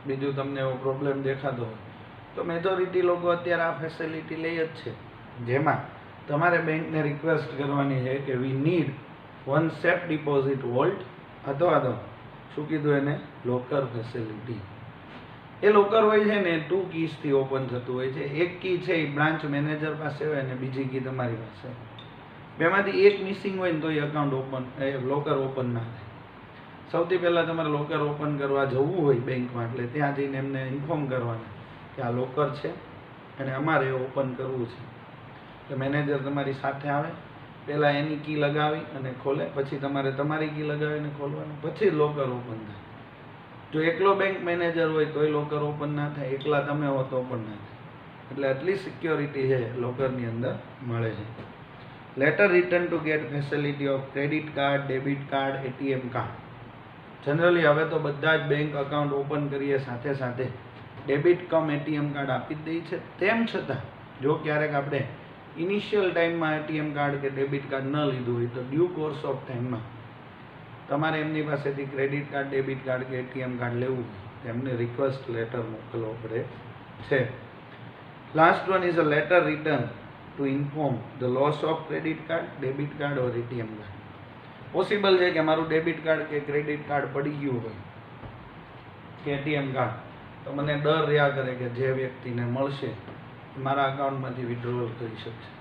બીજું તમને એવો પ્રોબ્લેમ દેખાતો હોય, તો મેજોરિટી લોકો અત્યારે આ ફેસિલિટી લે જ છે, જેમાં તમારે બેંકને રિક્વેસ્ટ કરવાની છે કે we need one safe deposit volt, અથવા તો શું કીધું એને, લોકર ફેસિલિટી. એ લોકર હોય છે ને 2 કીઝથી ઓપન થતું હોય છે. એક કી છે એ બ્રાન્ચ મેનેજર પાસે હોય અને બીજી કી તમારી પાસે. બેમાંથી એક મિસિંગ હોય ને તો એ અકાઉન્ટ ઓપન, એ લોકર ઓપન ના થાય. સૌથી પહેલાં તમારે લોકર ઓપન કરવા જવું હોય બેંકમાં, એટલે ત્યાં જઈને એમને ઇન્ફોર્મ કરવાના કે આ લોકર છે અને અમારે ઓપન કરવું છે. એટલે મેનેજર તમારી સાથે આવે, પહેલાં એની કી લગાવી અને ખોલે, પછી તમારે તમારી કી લગાવીને ખોલવાનું, પછી લોકર ઓપન થાય. જો એકલો બેંક મેનેજર હોય તોય લોકર ઓપન ના થાય, એકલા તમે હો તો પણ ના થાય. એટલે આટલી સિક્યોરિટી છે લોકરની અંદર મળે છે. Letter return two gate facility of credit card, debit card, ATM card. Generally હવે તો બધા જ બેંક અકાઉન્ટ ઓપન કરીએ સાથે સાથે ડેબિટ કમ એટીએમ કાર્ડ આપી જ દે છે. તેમ છતાં જો ક્યારેક આપણે ઇનિશિયલ ટાઈમમાં એટીએમ કાર્ડ કે ડેબિટ કાર્ડ ન લીધું હોય તો ડ્યુ કોર્સ ઓફ ટાઈમમાં તમારે એમની પાસેથી ક્રેડિટ કાર્ડ, ડેબિટ કાર્ડ કે એટીએમ કાર્ડ લેવું હોય એમને રિક્વેસ્ટ લેટર મોકલવો પડે છે. Last one is a letter return to inform the loss of credit card, debit card or ATM card. Possible છે કે મારું ડેબિટ કાર્ડ કે ક્રેડિટ કાર્ડ પડી ગયું હોય કે એટીએમ કાર્ડ, તો મને ડર રહ્યા કરે કે જે વ્યક્તિને મળશે મારા અકાઉન્ટમાંથી વિડ્રોવલ કરી શકશે.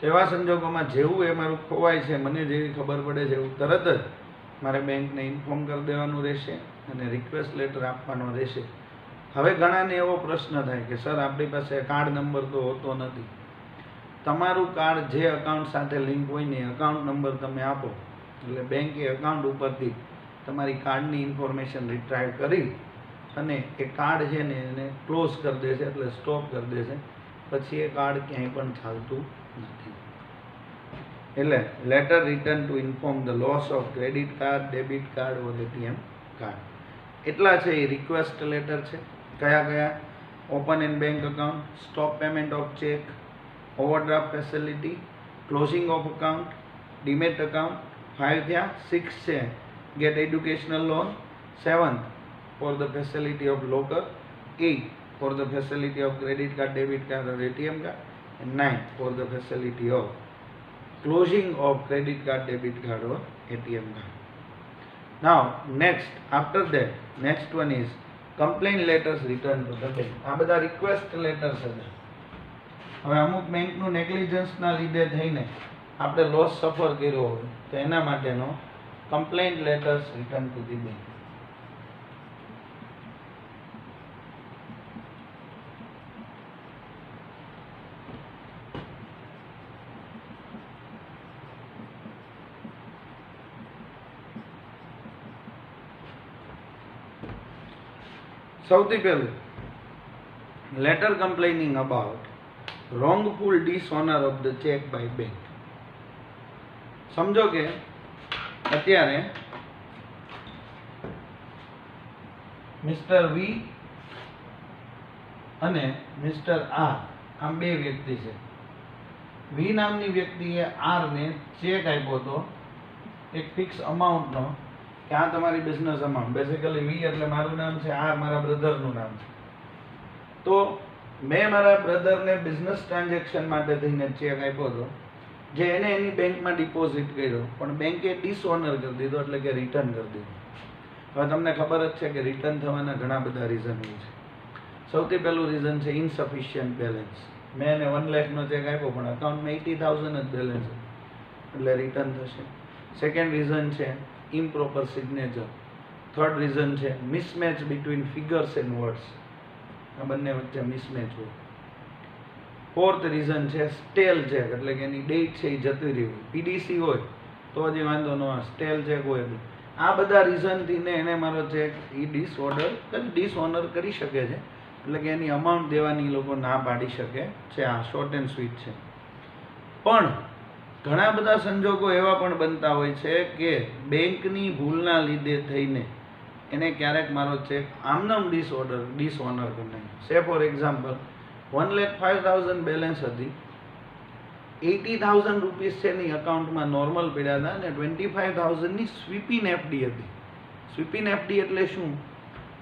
તેવા સંજોગોમાં જેવું એ મારું ખોવાય છે, મને જેવી ખબર પડે છે એવું તરત જ મારે બેંકને ઇન્ફોર્મ કરી દેવાનું રહેશે અને રિક્વેસ્ટ લેટર આપવાનો રહેશે. હવે ઘણાને એવો પ્રશ્ન થાય કે સર આપણી પાસે કાર્ડ નંબર તો હોતો નથી. તમારું કાર્ડ જે અકાઉન્ટ સાથે લિંક હોય ને અકાઉન્ટ નંબર તમે આપો એટલે બેંક એ અકાઉન્ટ ઉપરથી તમારી કાર્ડની ઇન્ફોર્મેશન રિટ્રાઈવ કરી અને એ કાર્ડ છે ને એને ક્લોઝ કરી દેશે, એટલે સ્ટોપ કરી દેશે. પછી એ કાર્ડ ક્યાંય પણ ચાલતું નથી. એટલે letter return to inform the loss of credit card, debit card or ATM card. એટલા છે એ રિક્વેસ્ટ લેટર છે. કયા કયા? Open and bank account, stop payment of cheque, overdraft facility, closing of account, demat account. 5 થયા. 6 છે get educational loan. 7 for the facility of locker. 8 for the facility of credit card, debit card or ATM card. and 9 for the facility of closing of credit card, debit card or ATM card. Now next, after that, next one is complaint letters returned to the bank. આ બધા રિક્વેસ્ટ લેટર્સ છે. હવે અમુક બેંકનું નેગ્લિજન્સના લીધે થઈને આપણે લોસ સફર કર્યો હોય તો એના માટેનો complaint letters return to the bank. સૌથી પહેલું letter complaining about wrongful dishonor of the check by bank. સમજો કે અત્યારે મિસ્ટર વી અને મિસ્ટર આર આમ બે વ્યક્તિ છે. વી નામની વ્યક્તિએ આર ને ચેક આપ્યો હતો એક ફિક્સ અમાઉન્ટનો કે આ તમારી બિઝનેસ અમાઉન્ટ. બેઝિકલી વી એટલે મારું નામ છે, આર મારા બ્રધરનું નામ છે. તો મેં મારા બ્રધરને બિઝનેસ ટ્રાન્ઝેક્શન માટે થઈને ચેક આપ્યો હતો જે એને એની બેંકમાં ડિપોઝિટ કર્યો, પણ બેંકે ડિસઓનર કરી દીધો, એટલે કે રિટર્ન કરી દીધો. હવે તમને ખબર જ છે કે રિટર્ન થવાના ઘણા બધા રીઝન હોય છે. સૌથી પહેલું રીઝન છે ઇનસફિશિયન્ટ બેલેન્સ. મેં એને 1 લાખનો ચેક આપ્યો પણ અકાઉન્ટમાં 80,000 જ બેલેન્સ છે, એટલે રિટર્ન થશે. સેકન્ડ રીઝન છે ઇમ્પ્રોપર સિગ્નેચર. થર્ડ રીઝન છે mismatch between figures and words. આ બંને વચ્ચે મિસમેચ હોય. ફોર્થ રીઝન છે સ્ટેલ ચેક, એટલે કે એની ડેટ છે એ જતી રહી હોય. પીડીસી હોય તો હજી વાંધો ન આવે, સ્ટેલ ચેક હોય. આ બધા રીઝનથી ને એને મારો ચેક એ ડિસઓનર કરી શકે છે, એટલે કે એની અમાઉન્ટ દેવાની લોકો ના પાડી શકે છે. આ શોર્ટ એન્ડ સ્વીટ છે. પણ ઘણા બધા સંજોગો એવા પણ બનતા હોય છે કે બેંકની ભૂલના લીધે થઈને એને ક્યારેક મારો ચેક આમનામ ડિસઓનર કરી નાખે. સે ફોર એક્ઝામ્પલ 1,05,000 બેલેન્સ હતી, 80,000 રૂપીસ છે એની અકાઉન્ટમાં નોર્મલ પડ્યા હતા અને 25,000ની સ્વીપિંગ એફડી હતી. સ્વીપિંગ એફડી એટલે શું?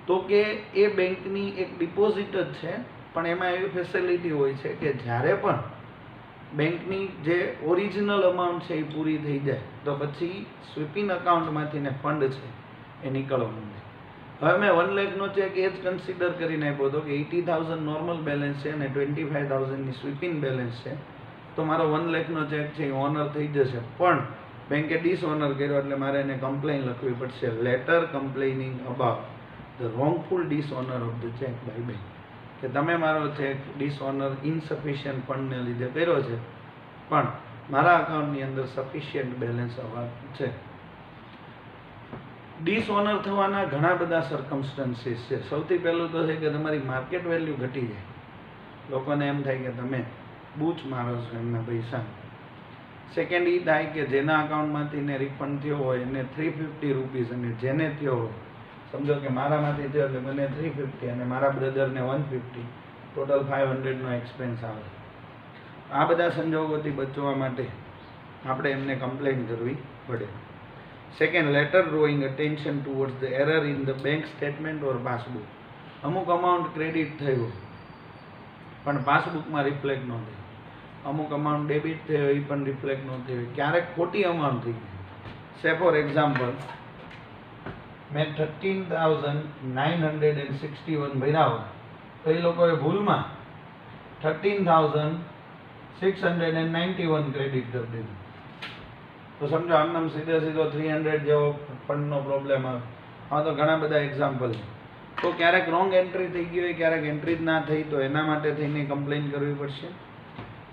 તો કે એ બેંકની એક ડિપોઝિટ જ છે, પણ એમાં એવી ફેસિલિટી હોય છે કે જ્યારે પણ બેંકની જે ઓરિજિનલ અમાઉન્ટ છે એ પૂરી થઈ જાય તો પછી સ્વીપિંગ અકાઉન્ટમાંથી ને ફંડ છે એ નીકળવાનું છે. હવે મેં 1 લાખનો ચેક એ જ કન્સિડર કરીને આપ્યો હતો કે 80,000 નોર્મલ બેલેન્સ છે અને 25,000ની સ્વીપિંગ બેલેન્સ છે, તો મારો 1 લાખનો ચેક છે એ ઓનર થઈ જશે. પણ બેંકે ડિસઓનર કર્યો એટલે મારે એને કમ્પ્લેન લખવી પડશે. Letter complaining about the wrongful dishonour of the cheque by bank, કે તમે મારો ચેક ડિસઓનર ઇનસફિશિયન્ટ ફંડને લીધે કર્યો છે, પણ મારા અકાઉન્ટની અંદર સફિશિયન્ટ બેલેન્સ આવવાનું છે. ડિસઓનર થવાના ઘણા બધા સર્કમસ્ટન્સીસ છે. સૌથી પહેલું તો છે કે તમારી માર્કેટ વેલ્યુ ઘટી જાય. લોકોને એમ થાય કે તમે બૂચ મારો છો એમના પૈસા. સેકન્ડ એ થાય કે જેના અકાઉન્ટમાંથી ને રિફંડ થયો હોય એને 350 રૂપીસ અને જેને થયો હોય, સમજો કે મારામાંથી થયો એટલે મને 350 અને મારા બ્રધરને 150, ટોટલ 500નો એક્સપેન્સ આવે. આ બધા સંજોગોથી બચવા માટે આપણે એમને કમ્પ્લેન કરવી પડે. Second, letter drawing attention towards the error in the bank statement or passbook. અમુક અમાઉન્ટ ક્રેડિટ થયું પણ પાસબુકમાં રિફ્લેક્ટ ન થયું, અમુક અમાઉન્ટ ડેબિટ થયો એ પણ રિફ્લેક્ટ ન થયું, ક્યારેક ખોટી અમાઉન્ટ થઈ ગઈ. સે ફોર એક્ઝામ્પલ મેં 13,961 ભર્યા હોય તો એ લોકોએ ભૂલમાં 13,661 691 ક્રેડિટ કરી દીધું. તો સમજો આમ સીધો 300 જેવો ફંડનો પ્રોબ્લેમ આવે. હા, તો ઘણા બધા એક્ઝામ્પલ છે. તો ક્યારેક રોંગ એન્ટ્રી થઈ ગઈ હોય, ક્યારેક એન્ટ્રી જ ના થઈ, તો એના માટે થઈને કમ્પ્લેન કરવી પડશે.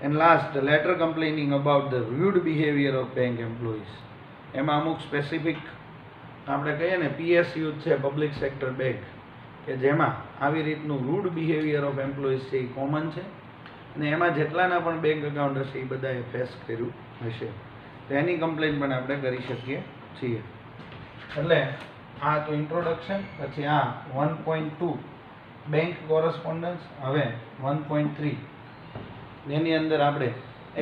And last, letter complaining about the rude behaviour of bank employees. એમાં અમુક સ્પેસિફિક આપણે કહીએ ને PSU છે, પબ્લિક સેક્ટર બેંક, કે જેમાં આવી રીતનું રૂડ બિહેવિયર ઓફ એમ્પ્લોઈઝ છે એ કોમન છે. અને એમાં જેટલાના પણ બેંક એકાઉન્ટ હશે એ બધાએ ફેસ કર્યું હશે. તો એની કમ્પ્લેન પણ આપણે કરી શકીએ છીએ. એટલે આ તો ઇન્ટ્રોડક્શન. પછી આ 1.2 બેંક કોરસ્પોન્ડન્સ. હવે 1.3 એની અંદર આપણે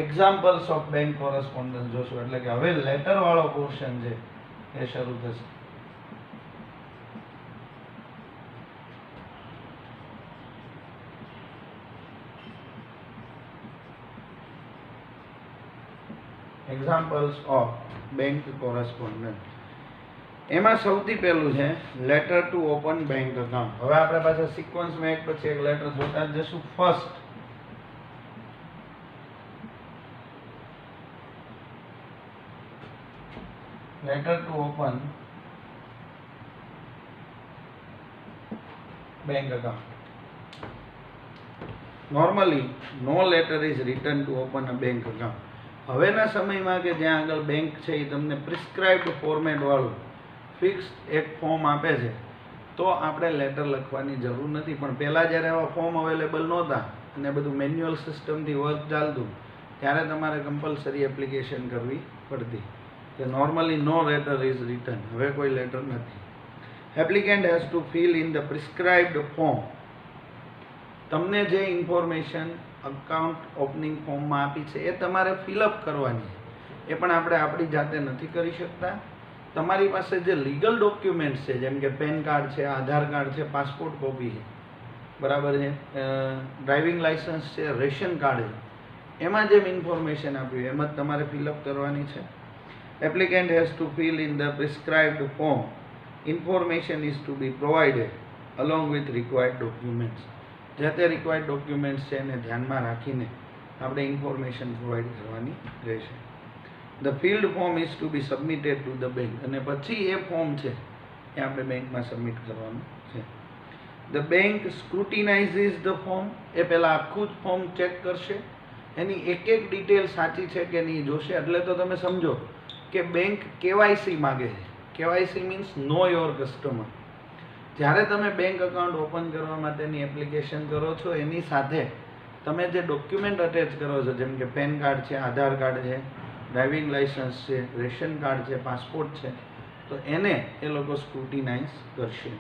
એક્ઝામ્પલ્સ ઓફ બેંક કોરસ્પોન્ડન્સ જોશું. એટલે કે હવે લેટર વાળો પોર્શન છે એ શરૂ થશે. Examples of bank correspondence. એમાં સૌથી પહેલું છે letter to open bank account. હવે આપણે પાછા સિક્વન્સમાં એક પછી એક લેટર જોતા જશું. First, letter to open bank account. Normally no letter is written to open a bank account. હવેના સમયમાં કે જ્યાં આગળ બેંક છે એ તમને પ્રિસ્ક્રાઇબ્ડ ફોર્મેટ વાળું ફિક્સ એક ફોર્મ આપે છે, તો આપણે લેટર લખવાની જરૂર નથી. પણ પહેલાં જ્યારે એવા ફોર્મ અવેલેબલ નહોતા અને બધું મેન્યુઅલ સિસ્ટમથી વર્ક ચાલતું, ત્યારે તમારે કમ્પલસરી એપ્લિકેશન કરવી પડતી કે normally no letter is written. હવે કોઈ લેટર નથી. Applicant has to fill in the prescribed form. તમને જે ઇન્ફોર્મેશન અકાઉન્ટ ઓપનિંગ ફોર્મમાં આપી છે એ તમારે ફિલઅપ કરવાની છે. એ પણ આપણે આપણી જાતે નથી કરી શકતા. તમારી પાસે જે લીગલ ડોક્યુમેન્ટ્સ છે, જેમ કે પેન કાર્ડ છે, આધાર કાર્ડ છે, પાસપોર્ટ કોપી છે, બરાબર છે, ડ્રાઇવિંગ લાઇસન્સ છે, રેશન કાર્ડ છે, એમાં જેમ ઇન્ફોર્મેશન આપ્યું એમ જ તમારે ફિલઅપ કરવાની છે. Applicant has to fill in the prescribed form. Information is to be provided along with required documents. જે તે રિક્વાયર્ડ ડોક્યુમેન્ટ્સ છે એને ધ્યાનમાં રાખીને આપણે ઇન્ફોર્મેશન પ્રોવાઈડ કરવાની રહેશે. The filled form is to be submitted to the bank. અને પછી એ ફોર્મ છે એ આપણે બેંકમાં સબમિટ કરવાનું છે. The bank scrutinises the form. એ પહેલાં આખું જ ફોર્મ ચેક કરશે, એની એક એક ડિટેલ સાચી છે કે નહીં જોશે. એટલે તો તમે સમજો કે બેંક KYC માગે છે. KYC means know your customer. જ્યારે તમે બેંક અકાઉન્ટ ઓપન કરવા માટેની એપ્લિકેશન કરો છો, એની સાથે તમે જે ડોક્યુમેન્ટ અટેચ કરો છો, જેમ કે પેન કાર્ડ છે, આધાર કાર્ડ છે, ડ્રાઇવિંગ લાઇસન્સ છે, રેશન કાર્ડ છે, પાસપોર્ટ છે, તો એને એ લોકો સ્ક્રુટિનાઇઝ કરશે.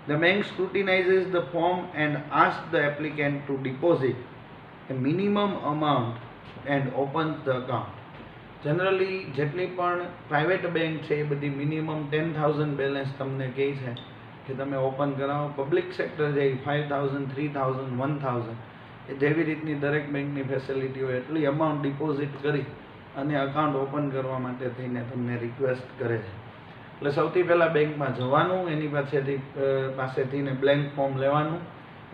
The bank scrutinizes the form and asks the applicant to deposit a minimum amount and opens the account. Generally જેટલી પણ પ્રાઇવેટ બેંક છે એ બધી મિનિમમ 10,000 બેલેન્સ તમને કહે છે કે તમે ઓપન કરાવો. પબ્લિક સેક્ટર છે એ 5,000, 3,000, 1,000 એ જેવી રીતની દરેક બેંકની ફેસિલિટી હોય એટલી અમાઉન્ટ ડિપોઝિટ કરી અને અકાઉન્ટ ઓપન કરવા માટે થઈને તમને રિક્વેસ્ટ કરે છે. એટલે સૌથી પહેલાં બેંકમાં જવાનું, એની પાસેથીને બ્લેન્ક ફોર્મ લેવાનું,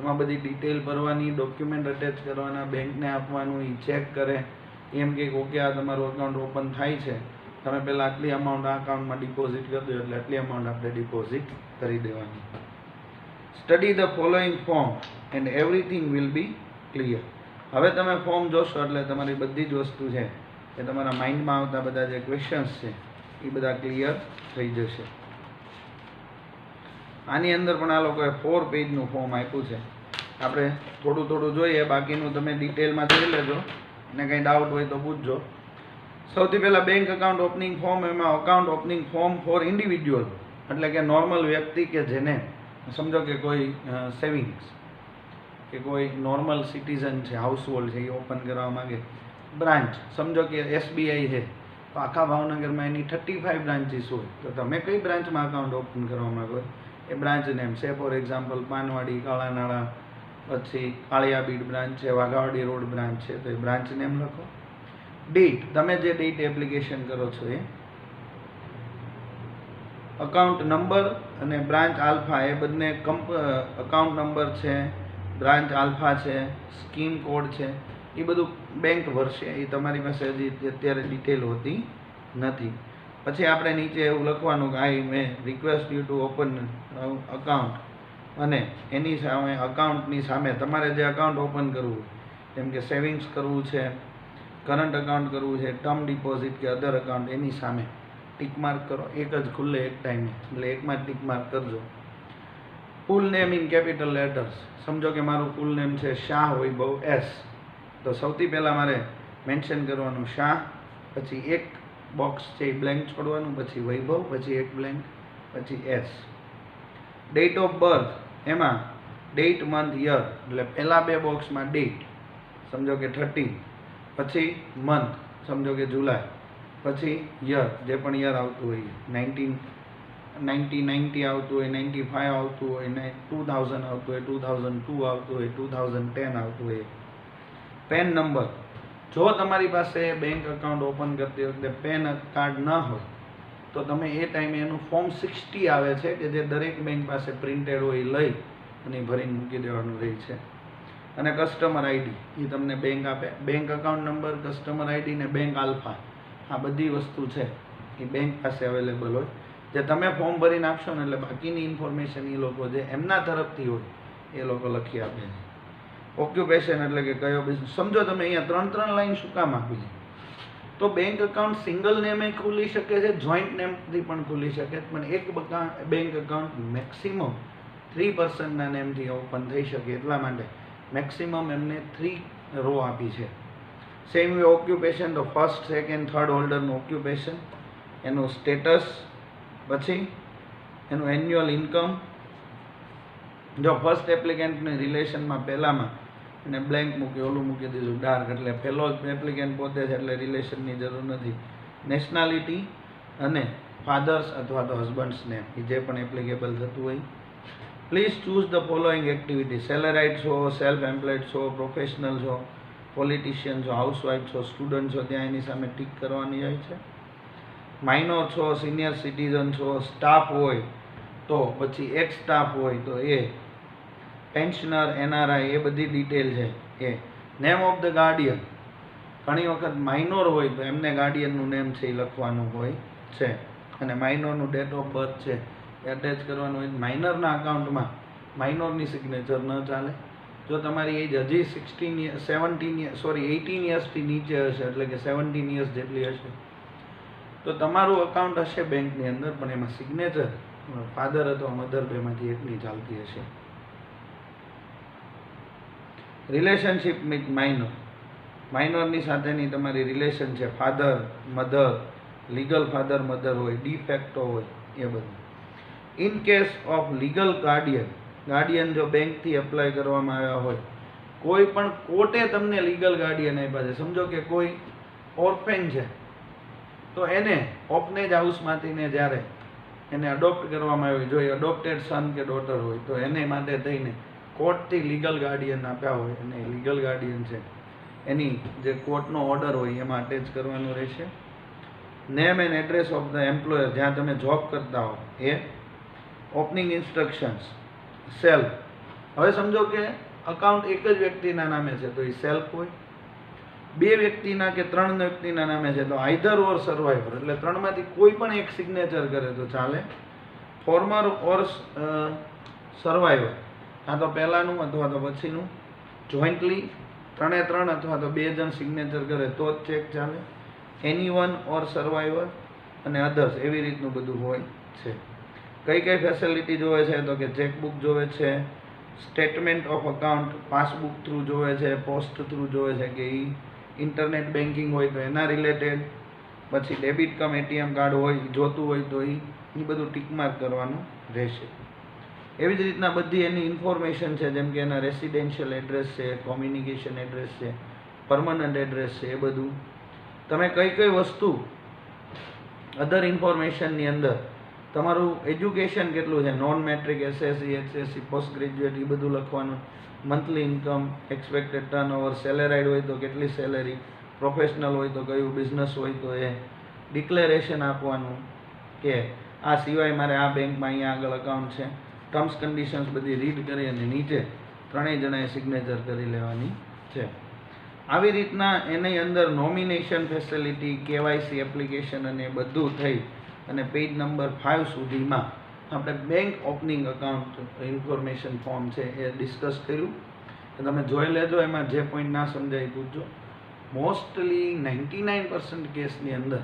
એમાં બધી ડિટેલ ભરવાની, ડોક્યુમેન્ટ અટેચ કરવાના, બેંકને આપવાનું, એ ચેક કરે, એમ કે ઓકે આ તમારું અકાઉન્ટ ઓપન થાય છે, તમે પહેલાં આટલી અમાઉન્ટ આ અકાઉન્ટમાં ડિપોઝિટ કરી દો, એટલે આટલી અમાઉન્ટ આપણે ડિપોઝિટ કરી દેવાની. Study the following form and everything will be clear. હવે તમે ફોર્મ જોશો એટલે તમારી બધી જ વસ્તુ છે એ તમારા માઇન્ડમાં આવતા બધા જે ક્વેશ્ચન્સ છે એ બધા ક્લિયર થઈ જશે. આની અંદર પણ આ લોકોએ 4 પેજનું ફોર્મ આપ્યું છે. આપણે થોડું થોડું જોઈએ, બાકીનું તમે ડિટેલમાં જોઈ લેજો અને કંઈ ડાઉટ હોય તો પૂછજો. સૌથી પહેલાં બેંક અકાઉન્ટ ઓપનિંગ ફોર્મ. એમાં account opening form four individual, એટલે કે નોર્મલ વ્યક્તિ કે જેને સમજો કે કોઈ સેવિંગ્સ કે કોઈ નોર્મલ સિટીઝન છે, હાઉસહોલ્ડ છે, એ ઓપન કરવા માગે. બ્રાન્ચ સમજો કે SBI છે, તો આખા ભાવનગરમાં એની 35 બ્રાન્ચીસ હોય, તો તમે કઈ બ્રાન્ચમાં અકાઉન્ટ ઓપન કરવા માગો એ બ્રાન્ચ નેમ છે. ફોર એક્ઝામ્પલ પાનવાડી, કાળાનાળા, પછી કાળિયાબીડ બ્રાન્ચ છે, વાઘાવાડી રોડ બ્રાન્ચ છે, તો એ બ્રાન્ચ નેમ લખો. ડેટ, તમે જે ડેટ એપ્લિકેશન કરો છો એ. અકાઉન્ટ નંબર અને બ્રાન્ચ આલ્ફા એ બંને અકાઉન્ટ નંબર છે, બ્રાન્ચ આલ્ફા છે, સ્કીમ કોડ છે, એ બધું બેંક ભરશે. એ તમારી પાસે હજી અત્યારે ડિટેલ હોતી નથી. પછી આપણે નીચે એવું લખવાનું કે I may request you to open account, અને એની સામે અકાઉન્ટની સામે તમારે જે અકાઉન્ટ ઓપન કરવું હોય, જેમ કે સેવિંગ્સ કરવું છે, કરંટ અકાઉન્ટ કરવું છે, ટર્મ ડિપોઝિટ કે અધર અકાઉન્ટ, એની સામે ટીક માર્ક કરો. એક જ ખુલ્લે એક ટાઈમે, એટલે એકમાં જ ટીક માર્ક કરજો. ફૂલ નેમ ઇન કેપિટલ લેટર્સ. સમજો કે મારું ફૂલ નેમ છે શાહ વૈભવ એસ, તો સૌથી પહેલાં મારે મેન્શન કરવાનું શાહ, પછી એક બોક્સ છે એ બ્લેન્ક છોડવાનું, પછી વૈભવ, પછી એક બ્લેન્ક, પછી એસ. ડેટ ઓફ બર્થ, એમાં ડેટ, મંથ, યર, એટલે પહેલાં બે બોક્સમાં ડેટ, સમજો કે 13, પછી મંથ, સમજો કે જુલાઈ, પછી યર, જે પણ યર આવતું હોય, 1990 આવતું હોય, 95 આવતું હોય, 2000 આવતું હોય, 2002 આવતું હોય, 2010 આવતું હોય. પેન નંબર, જો તમારી પાસે બેંક અકાઉન્ટ ઓપન કરતી વખતે પેન કાર્ડ ન હોય તો તમે એ ટાઈમે એનું ફોર્મ 60 આવે છે કે જે દરેક બેંક પાસે પ્રિન્ટેડ હોય એ લઈ અને ભરીને મૂકી દેવાનું રહે છે. અને કસ્ટમર આઈડી એ તમને બેંક આપે. Bank account number, customer ID ને બેંક આલ્ફા, આ બધી વસ્તુ છે એ બેંક પાસે અવેલેબલ હોય. જે તમે ફોર્મ ભરીને આપશો ને એટલે બાકીની ઇન્ફોર્મેશન એ લોકો જે એમના તરફથી હોય એ લોકો લખી આપે છે. ઓક્યુપેશન એટલે કે કયો બિઝનેસ. સમજો તમે અહીંયા 3 લાઈન શું કામ આપી છે? તો બેંક અકાઉન્ટ સિંગલ નેમે ખુલી શકે છે, જોઈન્ટ નેમથી પણ ખુલી શકે છે, પણ એક બેંક અકાઉન્ટ મેક્સિમમ 3 પર્સનના નેમથી ઓપન થઈ શકે, એટલા માટે મેક્સિમમ એમને 3 રો આપી છે. સેમ વે ઓક્યુપેશન, તો ફર્સ્ટ, સેકન્ડ, થર્ડ હોલ્ડરનું ઓક્યુપેશન, એનું સ્ટેટસ, પછી એનું એન્યુઅલ ઇન્કમ. જો ફર્સ્ટ એપ્લિકેન્ટની રિલેશનમાં પહેલામાં એને બ્લેન્ક મૂકી, ઓલું મૂકી દીધું ડાર્ક, એટલે પહેલો જ એપ્લિકેન્ટ પોતે છે એટલે રિલેશનની જરૂર નથી. નેશનાલિટી અને ફાધર્સ અથવા તો હસબન્ડ્સ નેમ, એ જે પણ એપ્લિકેબલ થતું હોય. Please choose the following activity. Salaried છો, સેલ્ફ એમ્પ્લોયડ છો, પ્રોફેશનલ છો, પોલિટિશિયન છો, હાઉસવાઇફ છો, સ્ટુડન્ટ છો, ત્યાં એની સામે ટીક કરવાની હોય છે. માઇનોર છો, સિનિયર સિટીઝન છો, સ્ટાફ હોય તો પછી એક્સ સ્ટાફ હોય તો એ, પેન્શનર, એનઆરઆઈ, એ બધી ડિટેલ છે એ. નેમ ઓફ ધ ગાર્ડિયન, ઘણી વખત માઇનોર હોય તો એમને ગાર્ડિયનનું નેમ છે એ લખવાનું હોય છે. અને માઇનોરનું ડેટ ઓફ બર્થ છે એ અટેચ કરવાનું હોય. માઇનરના અકાઉન્ટમાં માઇનોરની સિગ્નેચર ન ચાલે. જો તમારી એજ હજી 18 યર્સથી નીચે હશે, એટલે કે 17 યર્સ જેટલી હશે, તો તમારું અકાઉન્ટ હશે બેંકની અંદર, પણ એમાં સિગ્નેચર ફાધર અથવા મધર બેમાંથી એકની ચાલતી હશે. રિલેશનશિપ વિથ માઇનર, માઇનરની સાથેની તમારી રિલેશન છે, father, mother, legal father mother હોય, ડીફેક્ટો હોય, એ બધું. In case of legal Guardian, Guardian જો બેંકથી એપ્લાય કરવામાં આવ્યા હોય, કોઈ પણ કોર્ટે તમને લીગલ ગાર્ડિયન આપ્યા છે, સમજો કે કોઈ ઓર્ફેન છે તો એને ઓફનેજ હાઉસમાંથી ને જ્યારે એને અડોપ્ટ કરવામાં આવ્યું, જો એ અડોપ્ટેડ સન કે ડોટર હોય તો એને માટે થઈને કોર્ટથી લીગલ ગાર્ડિયન આપ્યા હોય અને લીગલ ગાર્ડિયન છે એની જે કોર્ટનો ઓર્ડર હોય એમાં અટેચ કરવાનું રહેશે. Name and address of the employer, જ્યાં તમે જોબ કરતા હો એ. Opening instructions, self. હવે સમજો કે અકાઉન્ટ એક જ વ્યક્તિના નામે છે તો એ સેલ્ફ હોય. 2 વ્યક્તિના કે 3 વ્યક્તિના નામે છે તો આઈધર ઓર સર્વાઈવર, એટલે 3માંથી કોઈ પણ એક સિગ્નેચર કરે તો ચાલે. ફોર્મર ઓર સર્વાઈવર, કાં તો પહેલાંનું અથવા તો પછીનું. જોઈન્ટલી 3 અથવા તો 2 જણ સિગ્નેચર કરે તો જ ચેક ચાલે. એનીવન ઓર સર્વાઈવર અને અધર્સ, એવી રીતનું બધું હોય છે. કઈ ફેસિલિટી જોવે છે તો કે ચેકબુક જોવે છે, statement of account passbook through જોવે છે, પોસ્ટ થ્રુ જોવે છે કે એ ઇન્ટરનેટ બેન્કિંગ હોય તો એના રિલેટેડ, પછી ડેબિટ કમ એટીએમ કાર્ડ હોય જોતું હોય તો એ બધું ટીક માર્ક કરવાનું રહેશે. એવી જ રીતના બધી એની ઇન્ફોર્મેશન છે, જેમ કે એના રેસિડેન્શિયલ એડ્રેસ છે, કોમ્યુનિકેશન એડ્રેસ છે, પરમનન્ટ એડ્રેસ છે, એ બધું. તમે કઈ વસ્તુ અધર ઇન્ફોર્મેશનની અંદર તમારું એજ્યુકેશન કેટલું છે, non matric, SSC, HSC, post graduate, એ બધું લખવાનું. Monthly income, expected turnover, salaried હોય તો કેટલી સેલેરી, પ્રોફેશનલ હોય તો કયું, બિઝનેસ હોય તો એ. ડિક્લેરેશન આપવાનું કે આ સિવાય મારે આ બેંકમાં અહીંયા આગળ અકાઉન્ટ છે. ટર્મ્સ કન્ડિશન્સ બધી રીડ કરી અને નીચે ત્રણેય જણાએ સિગ્નેચર કરી લેવાની છે. આવી રીતના એની અંદર નોમિનેશન ફેસિલિટી, કેવાયસી એપ્લિકેશન અને બધું થઈ અને પેજ નંબર 5 સુધીમાં આપણે bank opening account information form છે એ ડિસ્કસ કર્યું. તમે જોઈ લેજો, એમાં જે પોઈન્ટ ના સમજાય પૂછજો. મોસ્ટલી 99% કેસની અંદર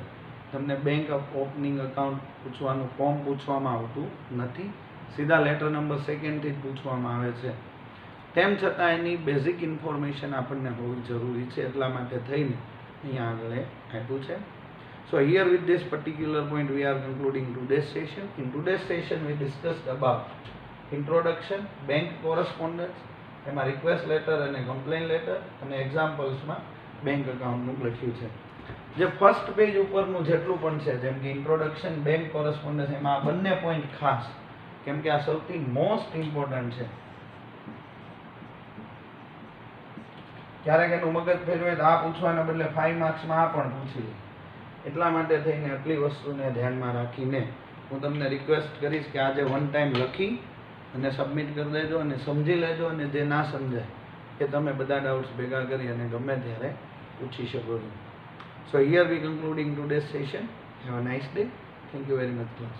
તમને બેંક ઓપનિંગ અકાઉન્ટ પૂછવાનું ફોર્મ પૂછવામાં આવતું નથી, સીધા લેટર નંબર 2 થી જ પૂછવામાં આવે છે. તેમ છતાં એની બેઝિક ઇન્ફોર્મેશન આપણને હોવી જરૂરી છે, એટલા માટે થઈને અહીંયા આગળ આપ્યું છે. So here with this particular point we are concluding today's session. In today's session we discussed about introduction, bank correspondence, એમાં રિક્વેસ્ટ લેટર અને કમ્પ્લેન લેટર અને એક્ઝામ્પલ્સમાં બેંક અકાઉન્ટનું લખ્યું છે. જે ફર્સ્ટ પેજ ઉપરનું જેટલું પણ છે, જેમ કે ઇન્ટ્રોડક્શન, બેંક કોરસ્પોન્ડન્સ, એમાં આ બંને પોઈન્ટ ખાસ, કેમ કે આ સૌથી મોસ્ટ ઇમ્પોર્ટન્ટ છે. ક્યારેક એનું મગજ ફેરવે તો આ પૂછવાના બદલે 5 માર્ક્સમાં આ પણ પૂછી લે. એટલા માટે થઈને આટલી વસ્તુને ધ્યાનમાં રાખીને હું તમને રિક્વેસ્ટ કરીશ કે આજે વન ટાઈમ લખી અને સબમિટ કરી દેજો અને સમજી લેજો, અને જે ના સમજાય એ તમે બધા ડાઉટ્સ ભેગા કરી અને ગમે ત્યારે પૂછી શકો છો. So here we concluding today's session. Have a nice day. Thank you very much class.